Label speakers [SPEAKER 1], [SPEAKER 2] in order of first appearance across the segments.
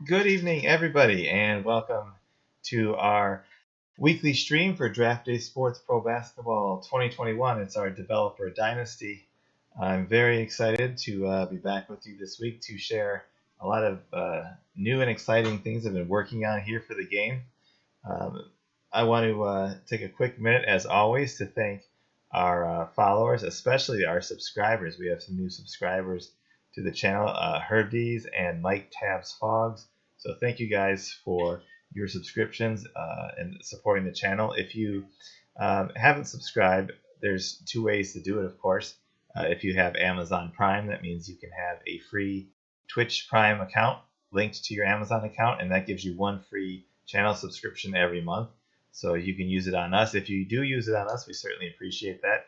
[SPEAKER 1] Good evening, everybody, and welcome to our weekly stream for Draft Day Sports Pro Basketball 2021. It's our developer Dynasty. I'm very excited to be back with you this week to share a lot of new and exciting things I've been working on here for the game. Um, I want to take a quick minute, as always, to thank our followers, especially our subscribers. We have some new subscribers to the channel, Herdes and Mike Tabs Fogs. So thank you guys for your subscriptions and supporting the channel. If you haven't subscribed, there's two ways to do it, of course. If you have Amazon Prime, that means you can have a free Twitch Prime account linked to your Amazon account, and that gives you one free channel subscription every month. So you can use it on us. If you do use it on us, we certainly appreciate that.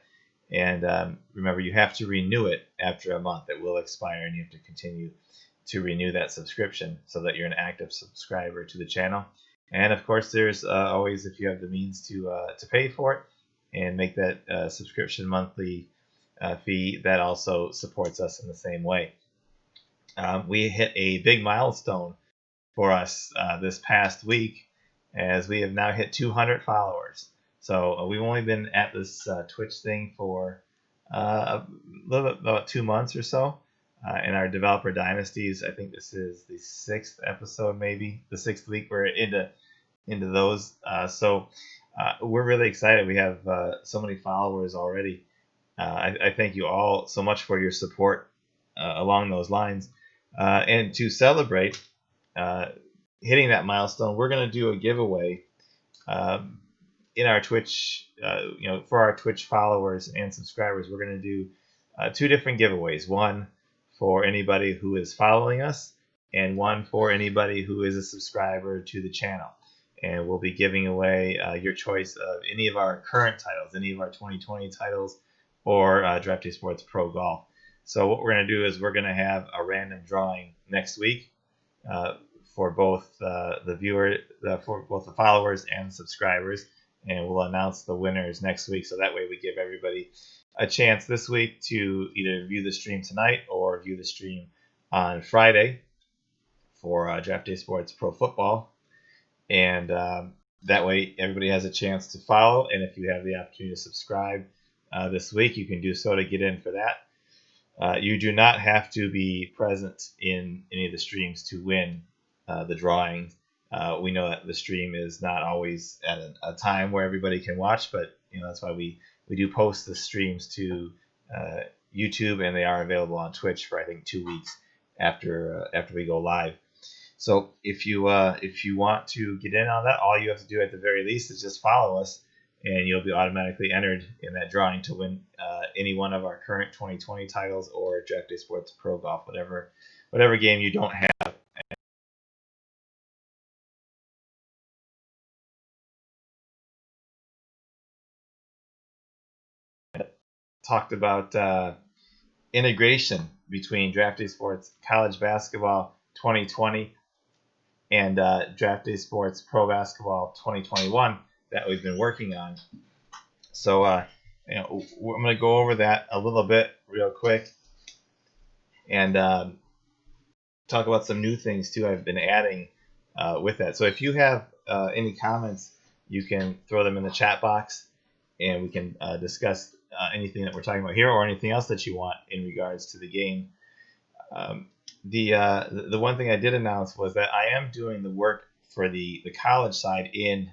[SPEAKER 1] And remember, you have to renew it after a month. It will expire, and you have to continue to renew that subscription so that you're an active subscriber to the channel. And of course, there's always, if you have the means to pay for it and make that subscription monthly fee, that also supports us in the same way. We hit a big milestone for us this past week, as we have now hit 200 followers. So we've only been at this Twitch thing for a little bit, about 2 months or so. In our developer dynasties, I think this is the sixth episode, maybe the sixth week we're into those. So we're really excited. We have so many followers already. I thank you all so much for your support along those lines. And to celebrate hitting that milestone, we're going to do a giveaway in our Twitch, for our Twitch followers and subscribers. We're going to do two different giveaways. One for anybody who is following us, and one for anybody who is a subscriber to the channel. And we'll be giving away your choice of any of our current titles, any of our 2020 titles, or Draft Day Sports Pro Golf. So what we're going to do is we're going to have a random drawing next week for both for both the followers and subscribers, and we'll announce the winners next week. So that way we give everybody a chance this week to either view the stream tonight or view the stream on Friday for Draft Day Sports Pro Football, and that way everybody has a chance to follow. And if you have the opportunity to subscribe this week, you can do so to get in for that. You do not have to be present in any of the streams to win the drawing. We know that the stream is not always at a time where everybody can watch, but that's why we do post the streams to YouTube, and they are available on Twitch for I think 2 weeks after we go live. So if you want to get in on that, all you have to do at the very least is just follow us, and you'll be automatically entered in that drawing to win any one of our current 2020 titles or Draft Day Sports Pro Golf, whatever game you don't have. Talked about integration between Draft Day Sports College Basketball 2020 and Draft Day Sports Pro Basketball 2021 that we've been working on. So I'm going to go over that a little bit real quick and talk about some new things too I've been adding with that. So if you have any comments, you can throw them in the chat box, and we can discuss anything that we're talking about here or anything else that you want in regards to the game. The one thing I did announce was that I am doing the work for the college side in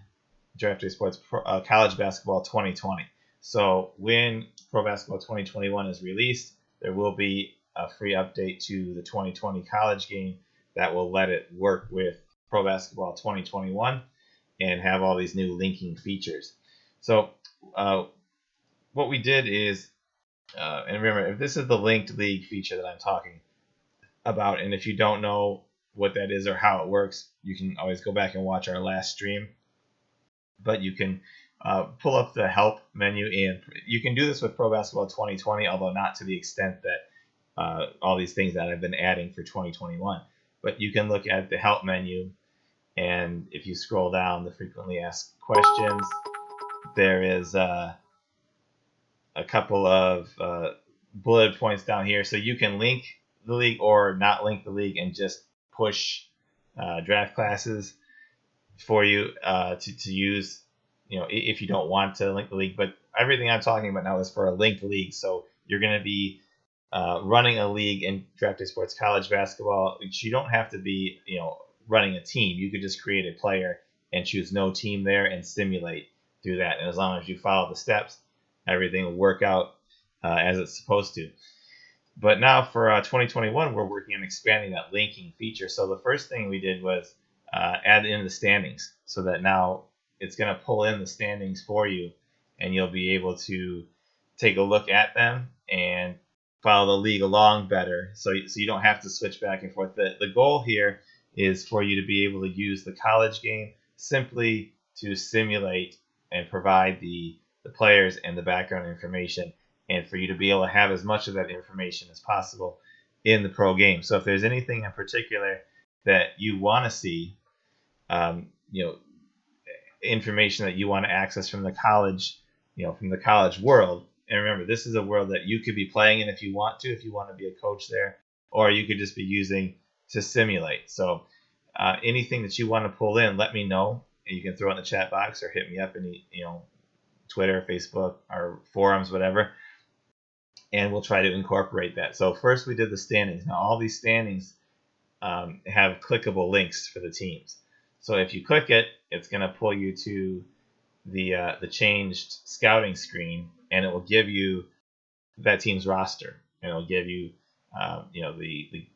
[SPEAKER 1] Draft Day Sports College Basketball 2020. So when Pro Basketball 2021 is released, there will be a free update to the 2020 college game that will let it work with Pro Basketball 2021 and have all these new linking features. So what we did is, and remember, if this is the linked league feature that I'm talking about, and if you don't know what that is or how it works, you can always go back and watch our last stream. But you can pull up the help menu, and you can do this with Pro Basketball 2020, although not to the extent that all these things that I've been adding for 2021. But you can look at the help menu, and if you scroll down the frequently asked questions, there is a couple of bullet points down here. So you can link the league or not link the league and just push draft classes for you to use, if you don't want to link the league. But everything I'm talking about now is for a linked league. So you're going to be running a league in Draft Day Sports college basketball, which you don't have to be, running a team. You could just create a player and choose no team there and simulate through that. And as long as you follow the steps, everything will work out as it's supposed to. But now for 2021, we're working on expanding that linking feature. So the first thing we did was add in the standings, so that now it's going to pull in the standings for you, and you'll be able to take a look at them and follow the league along better. So you don't have to switch back and forth. The goal here is for you to be able to use the college game simply to simulate and provide the players and the background information, and for you to be able to have as much of that information as possible in the pro game. So if there's anything in particular that you want to see, information that you want to access from the college, from the college world. And remember, this is a world that you could be playing in if you want to be a coach there, or you could just be using to simulate. So anything that you want to pull in, let me know. You can throw it in the chat box or hit me up in Twitter, Facebook, or forums, whatever, and we'll try to incorporate that. So first we did the standings. Now all these standings have clickable links for the teams. So if you click it, it's going to pull you to the changed scouting screen, and it will give you that team's roster, and it'll give you the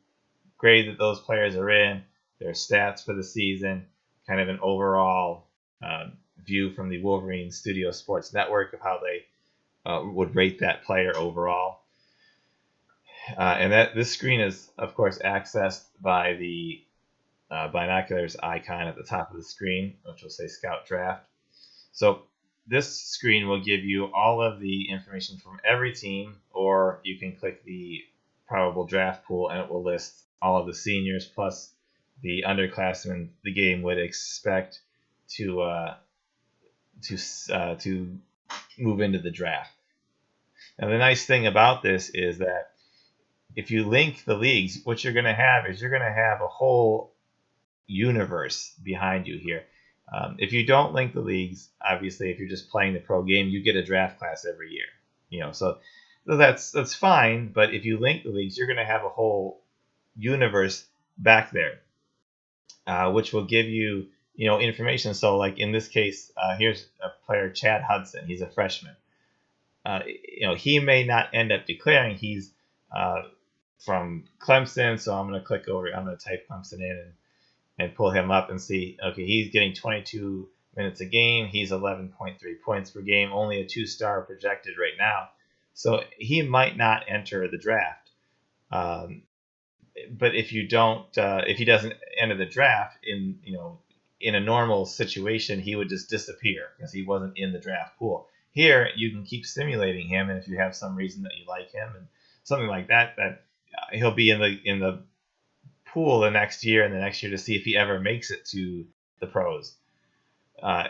[SPEAKER 1] grade that those players are in, their stats for the season, kind of an overall view from the Wolverine Studio Sports Network of how they would rate that player overall. And this screen is, of course, accessed by the binoculars icon at the top of the screen, which will say Scout Draft. So this screen will give you all of the information from every team, or you can click the probable draft pool and it will list all of the seniors plus the underclassmen the game would expect to move into the draft. Now the nice thing about this is that if you link the leagues, what you're going to have is you're going to have a whole universe behind you here. If you don't link the leagues, obviously, if you're just playing the pro game, you get a draft class every year. So that's fine. But if you link the leagues, you're going to have a whole universe back there, which will give you information. So like in this case, here's a player, Chad Hudson. He's a freshman. He may not end up declaring he's from Clemson, so I'm going to click over. I'm going to type Clemson in and pull him up and see, okay, he's getting 22 minutes a game. He's 11.3 points per game, only a 2-star projected right now. So he might not enter the draft. But if he doesn't enter the draft in a normal situation, he would just disappear because he wasn't in the draft pool. Here, you can keep simulating him, and if you have some reason that you like him and something like that, he'll be in the pool the next year and the next year to see if he ever makes it to the pros.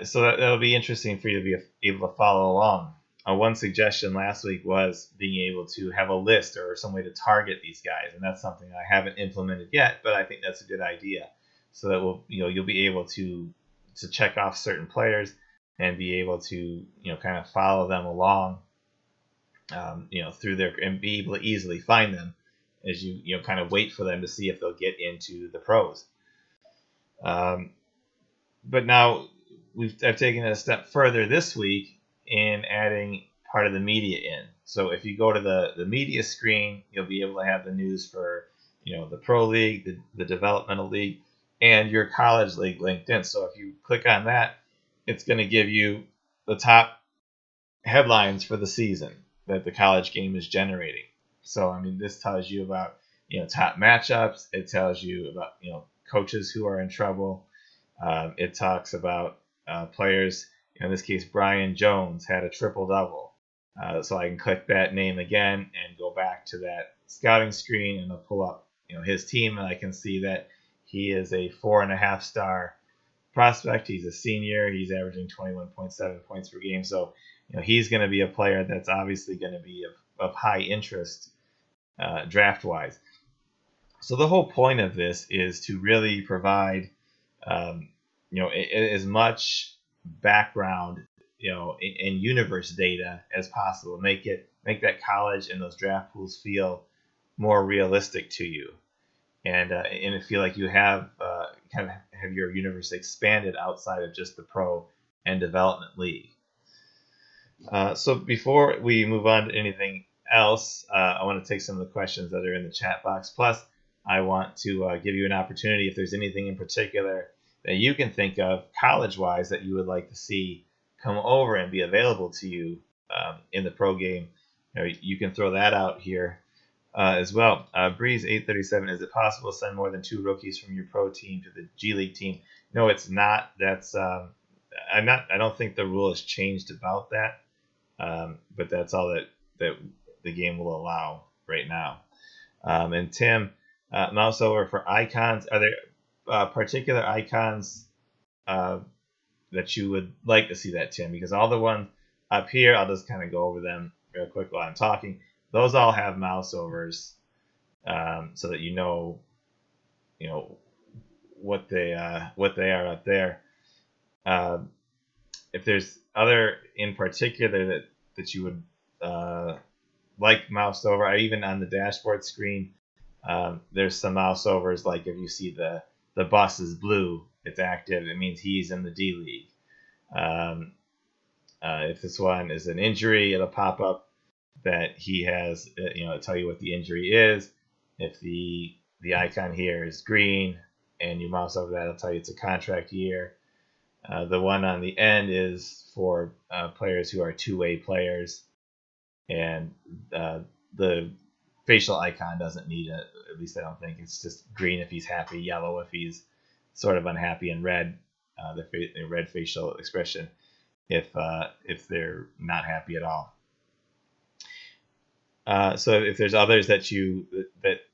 [SPEAKER 1] So that'll be interesting for you to be able to follow along. One suggestion last week was being able to have a list or some way to target these guys, and that's something I haven't implemented yet, but I think that's a good idea. So that you'll be able to check off certain players and be able to kind of follow them along, through their, and be able to easily find them as you kind of wait for them to see if they'll get into the pros. But now I've taken it a step further this week in adding part of the media in. So if you go to the media screen, you'll be able to have the news for the pro league, the developmental league, and your college league linked in. So if you click on that, it's going to give you the top headlines for the season that the college game is generating. So, this tells you about, top matchups. It tells you about, coaches who are in trouble. It talks about players. In this case, Brian Jones had a triple-double. So I can click that name again and go back to that scouting screen, and I'll pull up, his team, and I can see that he is a 4.5-star prospect. He's a senior. He's averaging 21.7 points per game. So, he's going to be a player that's obviously going to be of high interest draft-wise. So the whole point of this is to really provide, um, as much background, and universe data as possible. Make that college and those draft pools feel more realistic to you, and feel like you have kind of have your universe expanded outside of just the pro and development league. So before we move on to anything else, I want to take some of the questions that are in the chat box. Plus, I want to give you an opportunity if there's anything in particular that you can think of college-wise that you would like to see come over and be available to you in the pro game. You can throw that out here as well. Breeze 837, is it possible to send more than 2 rookies from your pro team to the G League team? No, it's not. That's I'm not. I don't think the rule has changed about that. But that's all that the game will allow right now. And Tim, mouse over for icons. Are there particular icons that you would like to see that, Tim? Because all the ones up here, I'll just kind of go over them real quick while I'm talking. Those all have mouse overs, so that you know what they are up there. If there's other in particular that you would like mouse over, or even on the dashboard screen, there's some mouse overs. Like if you see the bus is blue, it's active. It means he's in the D League. If this one is an injury, it'll pop up that he has, it'll tell you what the injury is. If the icon here is green and you mouse over that, it'll tell you it's a contract year. The one on the end is for players who are two-way players, and the facial icon doesn't need it. At least I don't think. It's just green if he's happy, yellow if he's sort of unhappy, and red, the red facial expression if they're not happy at all. So if there's others that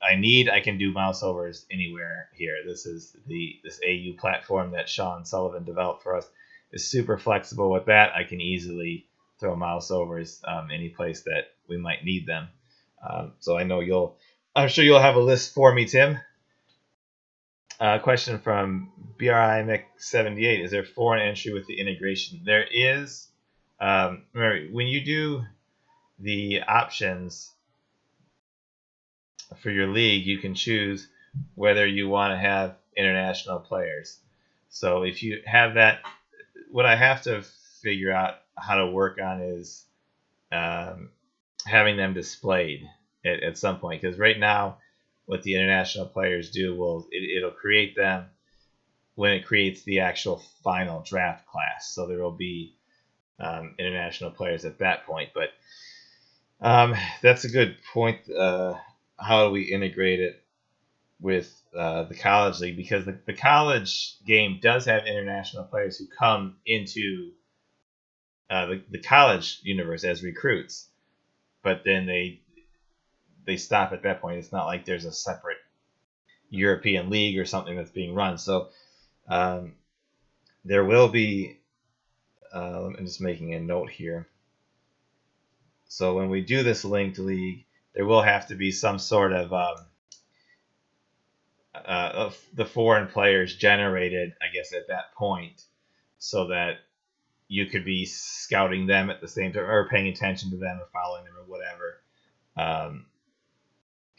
[SPEAKER 1] I need, I can do mouse overs anywhere here. This is this AU platform that Sean Sullivan developed for us is super flexible with that. I can easily throw mouse overs any place that we might need them. So I'm sure you'll have a list for me, Tim. Question from BRIMIC78: is there foreign entry with the integration? There is. Remember, when you do the options for your league, you can choose whether you want to have international players. So if you have that, what I have to figure out how to work on is having them displayed at some point. Because right now, what the international players do, it'll create them when it creates the actual final draft class. So there will be international players at that point. But that's a good point. How do we integrate it with the college league? Because the college game does have international players who come into the college universe as recruits, but then they stop at that point. It's not like there's a separate European league or something that's being run. So there will be. I'm just making a note here. So when we do this linked league, there will have to be some sort of the foreign players generated, I guess, at that point, so that you could be scouting them at the same time, or paying attention to them, or following them, or whatever.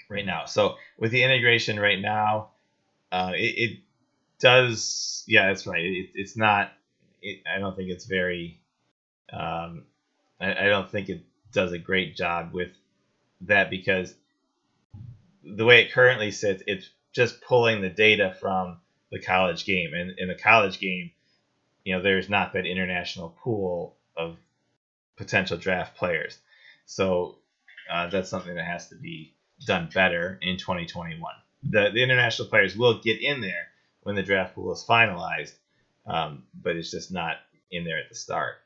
[SPEAKER 1] Right now, so with the integration right now, it does. Yeah, that's right. It's not. I don't think it's very. I don't think it does a great job with that, because the way it currently sits, it's just pulling the data from the college game, and in the college game, there's not that international pool of potential draft players. So that's something that has to be done better in 2021. The international players will get in there when the draft pool is finalized, but it's just not in there at the start,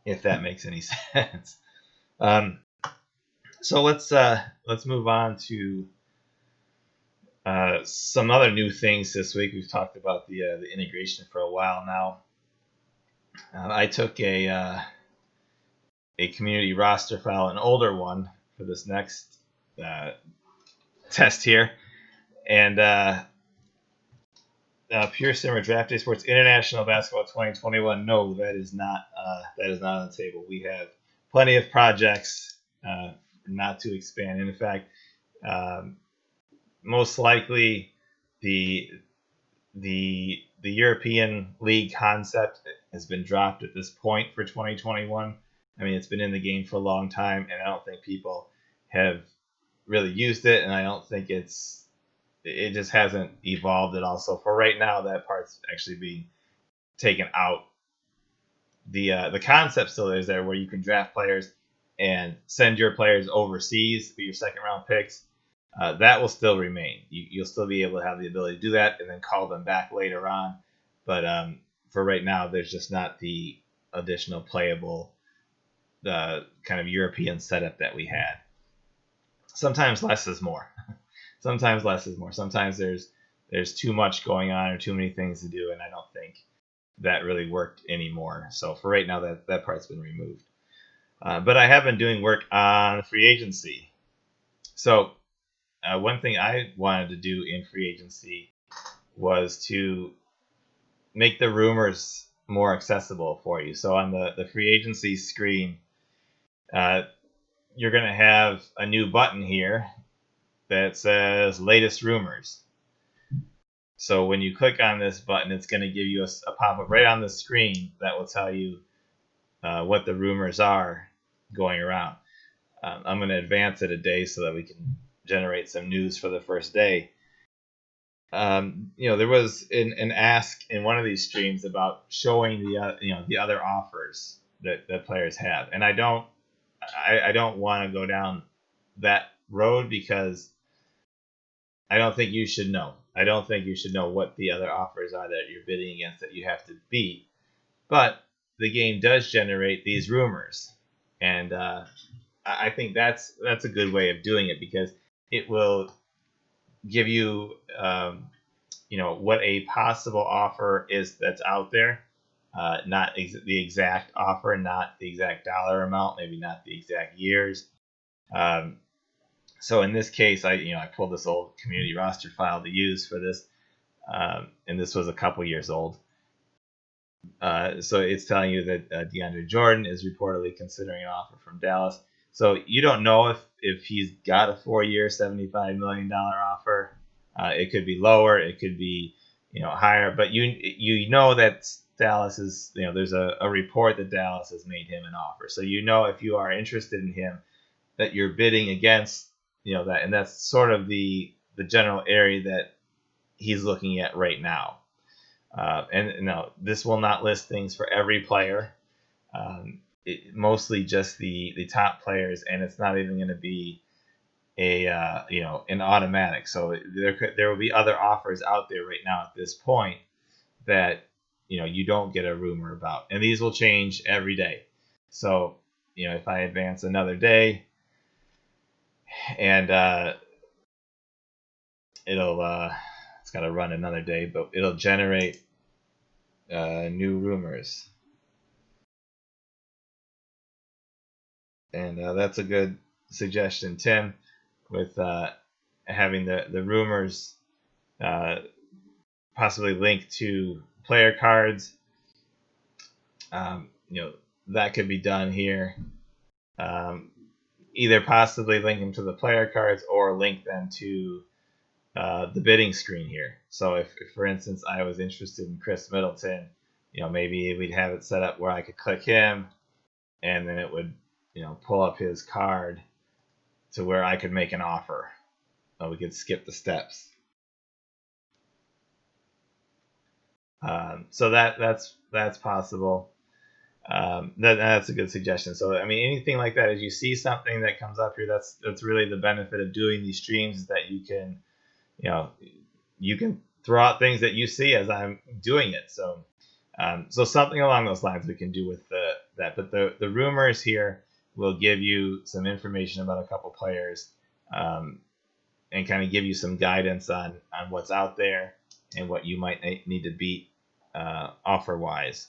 [SPEAKER 1] if that makes any sense. So let's move on to some other new things this week. We've talked about the integration for a while now. I took a community roster file, an older one, for this next test here. And Pure Simmer Draft Day Sports International Basketball 2021. No, that is not on the table. We have plenty of projects not to expand. In fact, most likely the European League concept has been dropped at this point for 2021. I mean, it's been in the game for a long time, and I don't think people have really used it, and I don't think it just hasn't evolved at all. So for right now, that part's actually being taken out. The concept still is there, where you can draft players and send your players overseas for your second round picks. That will still remain. You'll still be able to have the ability to do that and then call them back later on. But for right now, there's just not the additional playable kind of European setup that we had. Sometimes less is more. Sometimes less is more. Sometimes there's too much going on or too many things to do, and I don't think that really worked anymore. So for right now, that part's been removed. But I have been doing work on free agency. So one thing I wanted to do in free agency was to make the rumors more accessible for you. So on the free agency screen, you're going to have a new button here that says latest rumors. So when you click on this button, it's going to give you a pop-up right on the screen that will tell you what the rumors are going around. I'm going to advance it a day so that we can generate some news for the first day. There was an ask in one of these streams about showing the other offers that players have, and I don't want to go down that road because I don't think you should know. I don't think you should know what the other offers are that you're bidding against that you have to beat. But the game does generate these rumors, and I think that's a good way of doing it because it will give you what a possible offer is that's out there, not the exact offer, not the exact dollar amount, maybe not the exact years. So in this case, I pulled this old community roster file to use for this, and this was a couple years old. So it's telling you that DeAndre Jordan is reportedly considering an offer from Dallas. So you don't know if he's got a 4-year, $75 million offer. It could be lower, it could be higher, but you know that Dallas is there's a report that Dallas has made him an offer. So if you are interested in him, that you're bidding against that, and that's sort of the general area that he's looking at right now. And no, this will not list things for every player. Mostly just the top players, and it's not even going to be an automatic. So there will be other offers out there right now at this point that you don't get a rumor about, and these will change every day. So if I advance another day, and it's got to run another day, but it'll generate new rumors. And that's a good suggestion, Tim, with having the rumors possibly linked to player cards. That could be done here. Either possibly link them to the player cards or link them to the bidding screen here. So if for instance, I was interested in Chris Middleton, maybe we'd have it set up where I could click him, and then it would pull up his card to where I could make an offer. We could skip the steps. So that's possible. That's a good suggestion. So I mean, anything like that, as you see something that comes up here, that's really the benefit of doing these streams, is that you can throw out things that you see as I'm doing it. So something along those lines we can do with that. But the rumors here will give you some information about a couple players, and kind of give you some guidance on what's out there and what you might need to beat offer wise.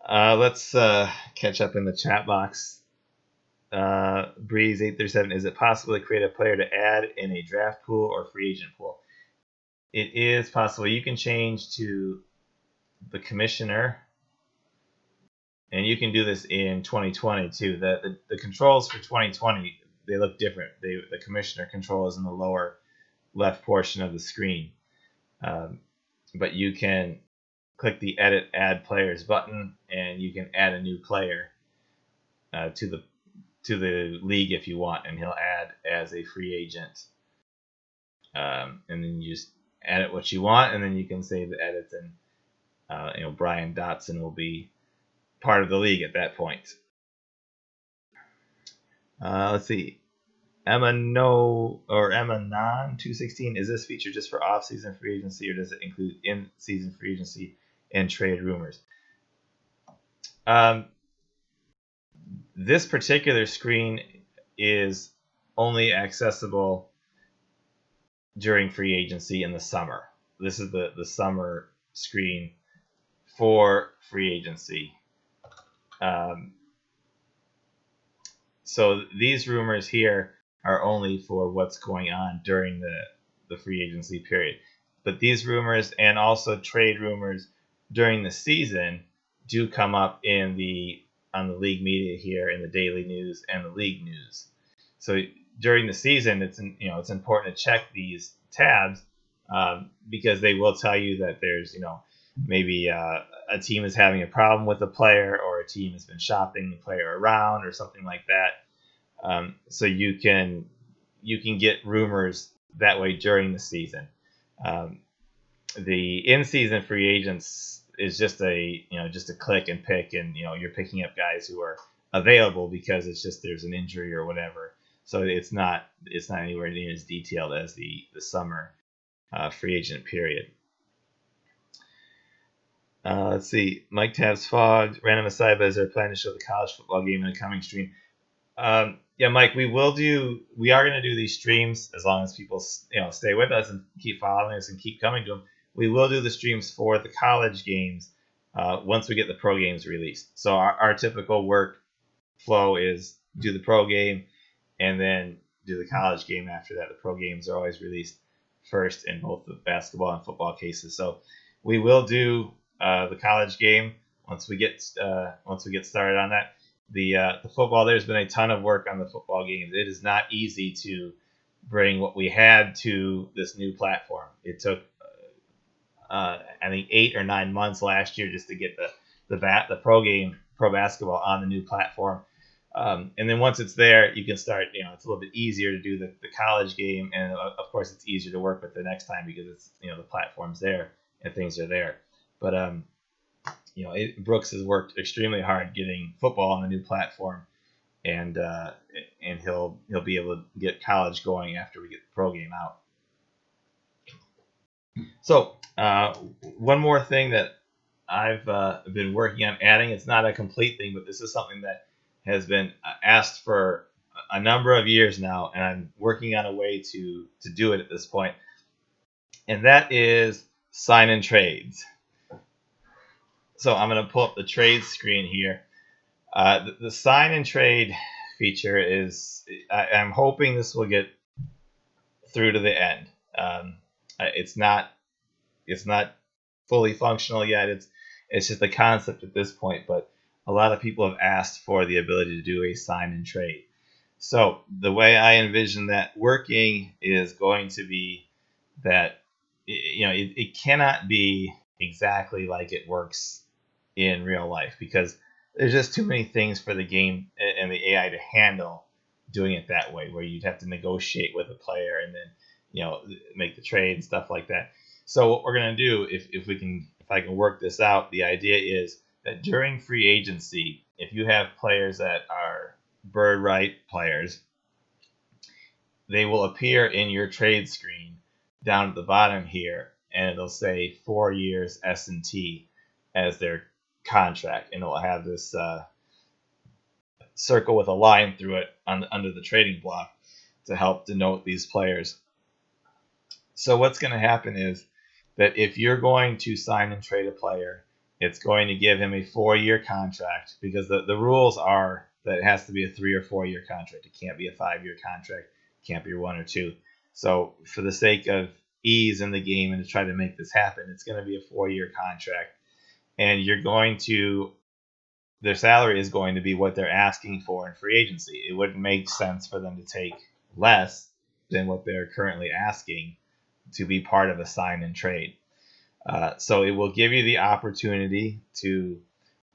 [SPEAKER 1] Let's catch up in the chat box. Breeze 837, is it possible to create a player to add in a draft pool or free agent pool? It is possible. You can change to the commissioner, and you can do this in 2020 too. The controls for 2020, they look different. The commissioner control is in the lower left portion of the screen, but you can click the edit add players button, and you can add a new player to the league if you want, and he'll add as a free agent. And then you just edit what you want, and then you can save the edits, and Brian Dotson will be part of the league at that point. Let's see. Emma Non 216. Is this feature just for off-season free agency, or does it include in-season free agency and trade rumors? This particular screen is only accessible during free agency in the summer. This is the summer screen for free agency. So these rumors here are only for what's going on during the free agency period. But these rumors and also trade rumors during the season do come up on the league media here, in the daily news and the league news. So during the season, it's important to check these tabs because they will tell you that there's maybe a team is having a problem with a player, or a team has been shopping the player around, or something like that. So you can get rumors that way during the season. The in-season free agents is just a click and pick, and you're picking up guys who are available because it's just there's an injury or whatever. So it's not anywhere near as detailed as the summer free agent period. Let's see. Mike Tabs Fogged. Random aside, but is there a plan to show the college football game in a coming stream? Yeah, Mike, we are going to do these streams as long as people stay with us and keep following us and keep coming to them. We will do the streams for the college games once we get the pro games released. So our typical workflow is do the pro game and then do the college game after that. The pro games are always released first in both the basketball and football cases. So we will do the college game once we get started on that. The football, there's been a ton of work on the football games. It is not easy to bring what we had to this new platform. It took I think 8 or 9 months last year just to get the pro basketball on the new platform. And then once it's there, you can start. It's a little bit easier to do the college game, and of course it's easier to work with the next time because it's the platform's there and things are there. But Brooks has worked extremely hard getting football on the new platform, and he'll be able to get college going after we get the pro game out. So one more thing that I've been working on adding. It's not a complete thing, but this is something that has been asked for a number of years now, and I'm working on a way to do it at this point, and that is sign and trades. So I'm going to pull up the trade screen here. The sign and trade feature is, I'm hoping this will get through to the end. It's not fully functional yet. It's just a concept at this point, but a lot of people have asked for the ability to do a sign and trade. So the way I envision that working is going to be that it cannot be exactly like it works in real life, because there's just too many things for the game and the AI to handle doing it that way, where you'd have to negotiate with a player and then make the trade and stuff like that. So what we're going to do, if I can work this out, the idea is that during free agency, if you have players that are bird right players, they will appear in your trade screen down at the bottom here, and it'll say 4 years S&T as their contract, and it'll have this circle with a line through it under the trading block to help denote these players. So what's going to happen is that if you're going to sign and trade a player, it's going to give him a 4-year contract, because the rules are that it has to be a 3 or 4 year contract. It can't be a 5-year contract. It can't be 1 or 2. So for the sake of ease in the game and to try to make this happen, it's going to be a 4-year contract, and their salary is going to be what they're asking for in free agency. It wouldn't make sense for them to take less than what they're currently asking to be part of a sign and trade. So it will give you the opportunity to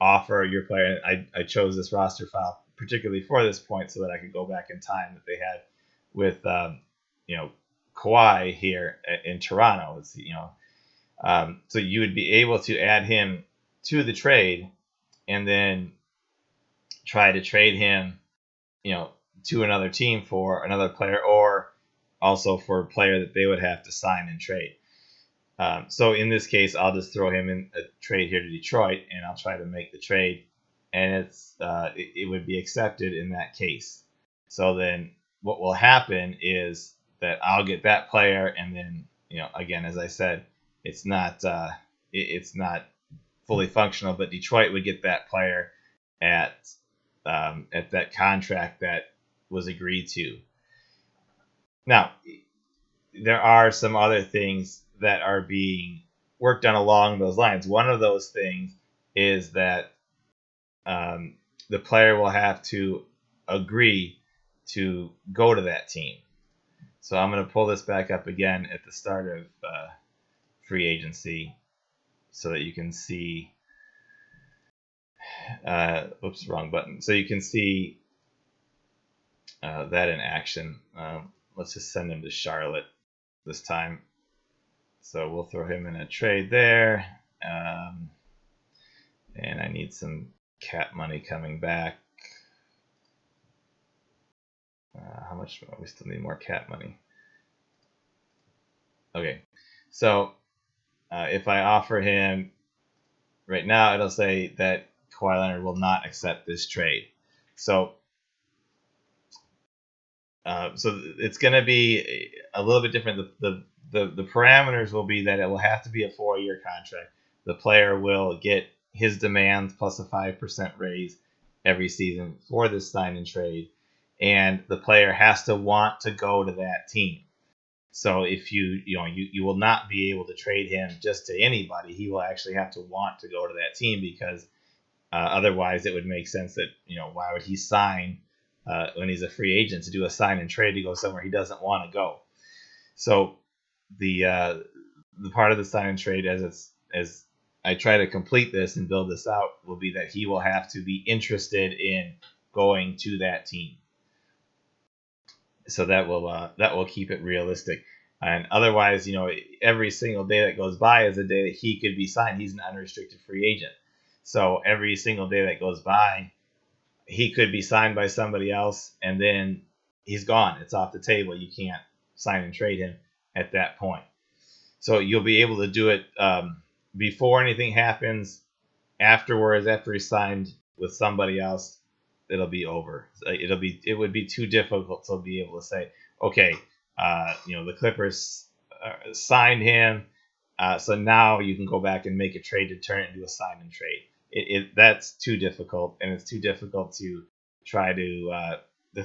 [SPEAKER 1] offer your player. I chose this roster file particularly for this point so that I could go back in time that they had with Kawhi here in Toronto. So you would be able to add him to the trade and then try to trade him, to another team for another player, or also for a player that they would have to sign and trade. So in this case, I'll just throw him in a trade here to Detroit, and I'll try to make the trade, and it would be accepted in that case. So then what will happen is that I'll get that player, and then again, as I said, it's not fully functional, but Detroit would get that player at that contract that was agreed to. Now, there are some other things that are being worked on along those lines. One of those things is that the player will have to agree to go to that team. So I'm going to pull this back up again at the start of free agency so that you can see. Oops, wrong button. So you can see that in action. Let's just send him to Charlotte this time. So we'll throw him in a trade there. And I need some cap money coming back. How much? We still need more cap money. Okay. So if I offer him right now, it'll say that Kawhi Leonard will not accept this trade. So it's going to be a little bit different. The parameters will be that it will have to be a 4-year contract. The player will get his demands plus a 5% raise every season for this sign and trade, and the player has to want to go to that team. So if you will not be able to trade him just to anybody. He will actually have to want to go to that team, because otherwise it would make sense that why would he sign when he's a free agent to do a sign and trade to go somewhere he doesn't want to go. So the part of the sign and trade as I try to complete this and build this out will be that he will have to be interested in going to that team. So that will keep it realistic. And otherwise, every single day that goes by is a day that he could be signed. He's an unrestricted free agent. So every single day that goes by, he could be signed by somebody else, and then he's gone. It's off the table. You can't sign and trade him at that point. So you'll be able to do it before anything happens. Afterwards, after he's signed with somebody else, it'll be over. It would be too difficult to be able to say, okay, the Clippers signed him, so now you can go back and make a trade to turn it into a sign and trade. That's too difficult, and it's too difficult to try to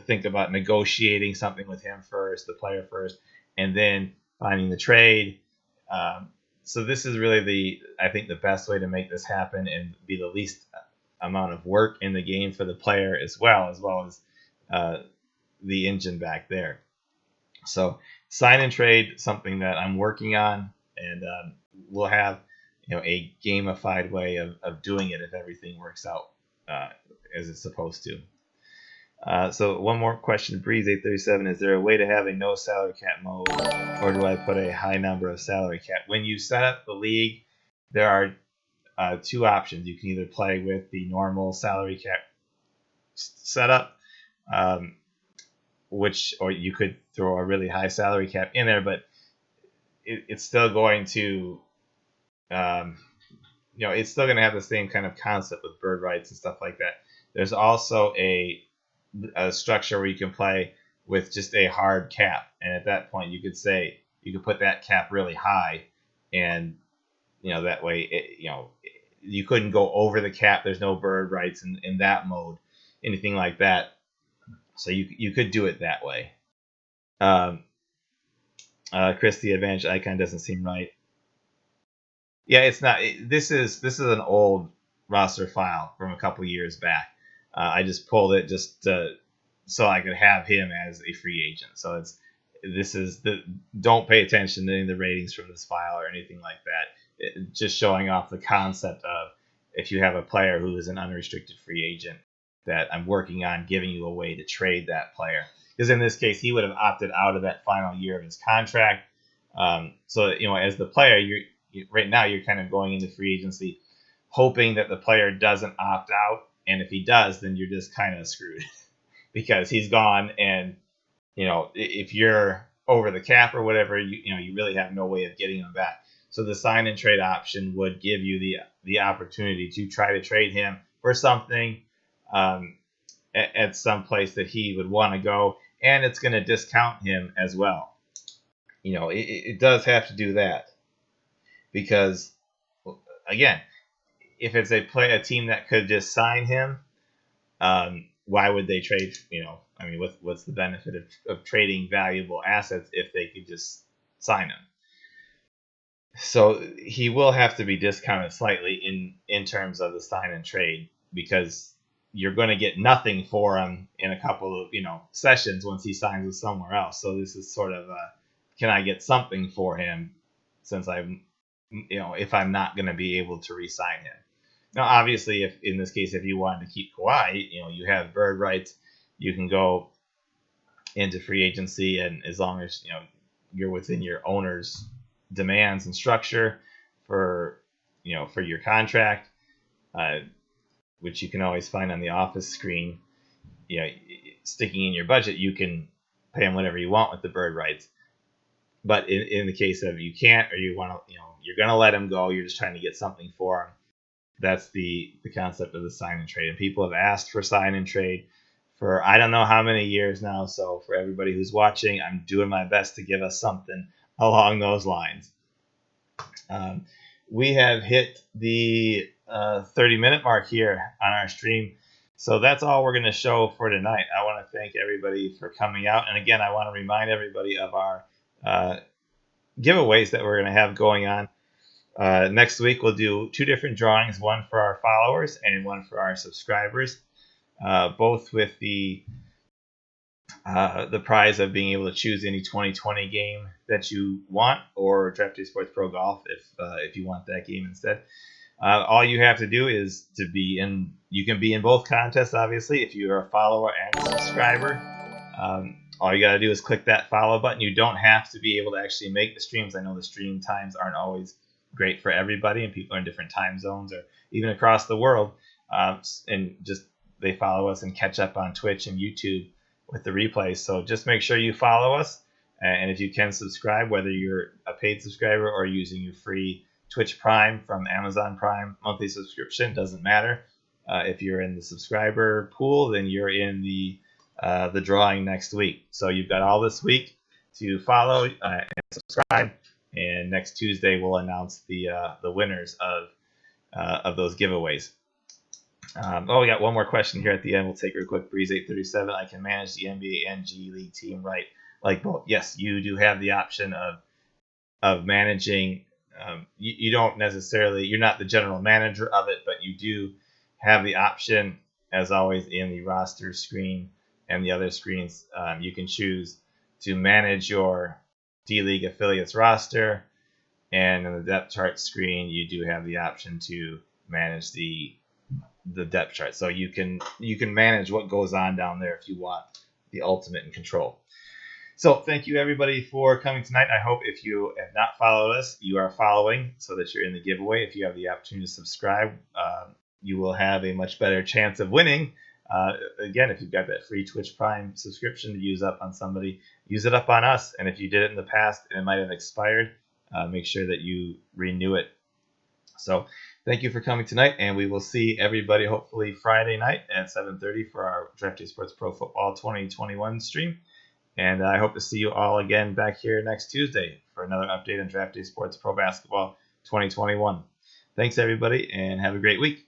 [SPEAKER 1] think about negotiating something with him first, the player first, and then finding the trade. So this is really I think the best way to make this happen and be the least amount of work in the game for the player as well as the engine back there. So sign and trade, something that I'm working on, and we'll have a gamified way of doing it if everything works out as it's supposed to. So one more question, Breeze837, is there a way to have a no salary cap mode, or do I put a high number of salary cap? When you set up the league, there are two options. You can either play with the normal salary cap setup, or you could throw a really high salary cap in there, but it's still going to it's still going to have the same kind of concept with bird rights and stuff like that. There's also a structure where you can play with just a hard cap, and at that point you could put that cap really high, and that way you couldn't go over the cap. There's no bird rights in that mode. anything like that. So you could do it that way. Chris, the advantage icon doesn't seem right. Yeah, it's not. This is an old roster file from a couple years back. I just pulled it so I could have him as a free agent. So don't pay attention to any of the ratings from this file or anything like that. Just showing off the concept of if you have a player who is an unrestricted free agent that I'm working on giving you a way to trade that player. Because in this case, he would have opted out of that final year of his contract. So as the player, right now you're kind of going into free agency hoping that the player doesn't opt out, and if he does, then you're just kind of screwed because he's gone, and if you're over the cap or whatever, you really have no way of getting him back. So the sign and trade option would give you the opportunity to try to trade him for something at some place that he would want to go, and it's going to discount him as well. It does have to do that because, again, if it's a team that could just sign him, why would they trade? What's the benefit of trading valuable assets if they could just sign him? So he will have to be discounted slightly in terms of the sign and trade because you're going to get nothing for him in a couple of sessions once he signs with somewhere else. So this is sort of can I get something for him since if I'm not going to be able to re-sign him. Now, obviously, if in this case, if you wanted to keep Kawhi, you have bird rights. You can go into free agency, and as long as you're within your owner's demands and structure for your contract, which you can always find on the office screen, sticking in your budget, you can pay him whatever you want with the bird rights. But in the case of you can't, or you want to, you're going to let him go, you're just trying to get something for him. That's the concept of the sign and trade. And people have asked for sign and trade for I don't know how many years now. So for everybody who's watching, I'm doing my best to give us something along those lines. We have hit the 30-minute mark here on our stream. So that's all we're going to show for tonight. I want to thank everybody for coming out. And again, I want to remind everybody of our giveaways that we're going to have going on. Next week, we'll do 2 different drawings, one for our followers and one for our subscribers, both with the prize of being able to choose any 2020 game that you want, or Draft Day Sports Pro Golf if you want that game instead. All you have to do is to be in. You can be in both contests, obviously, if you are a follower and a subscriber. All you got to do is click that follow button. You don't have to be able to actually make the streams. I know the stream times aren't always great for everybody, and people are in different time zones or even across the world. And just they follow us and catch up on Twitch and YouTube with the replays. So just make sure you follow us. And if you can subscribe, whether you're a paid subscriber or using your free Twitch Prime from Amazon Prime monthly subscription, doesn't matter. If you're in the subscriber pool, then you're in the drawing next week. So you've got all this week to follow and subscribe. And next Tuesday we'll announce the winners of those giveaways. We got one more question here at the end. We'll take a quick breeze. 837. I can manage the NBA and G League team, right? Like both. Yes, you do have the option of managing. You don't necessarily. You're not the general manager of it, but you do have the option, as always, in the roster screen and the other screens. You can choose to manage your D-League affiliates roster, and in the depth chart screen, you do have the option to manage the depth chart. So you can manage what goes on down there if you want the ultimate in control. So thank you everybody for coming tonight. I hope if you have not followed us, you are following so that you're in the giveaway. If you have the opportunity to subscribe, you will have a much better chance of winning. Again, if you've got that free Twitch Prime subscription to use up on somebody, use it up on us. And if you did it in the past and it might have expired, make sure that you renew it. So thank you for coming tonight, and we will see everybody hopefully Friday night at 7:30 for our Draft Day Sports Pro Football 2021 stream. And I hope to see you all again back here next Tuesday for another update on Draft Day Sports Pro Basketball 2021. Thanks, everybody, and have a great week.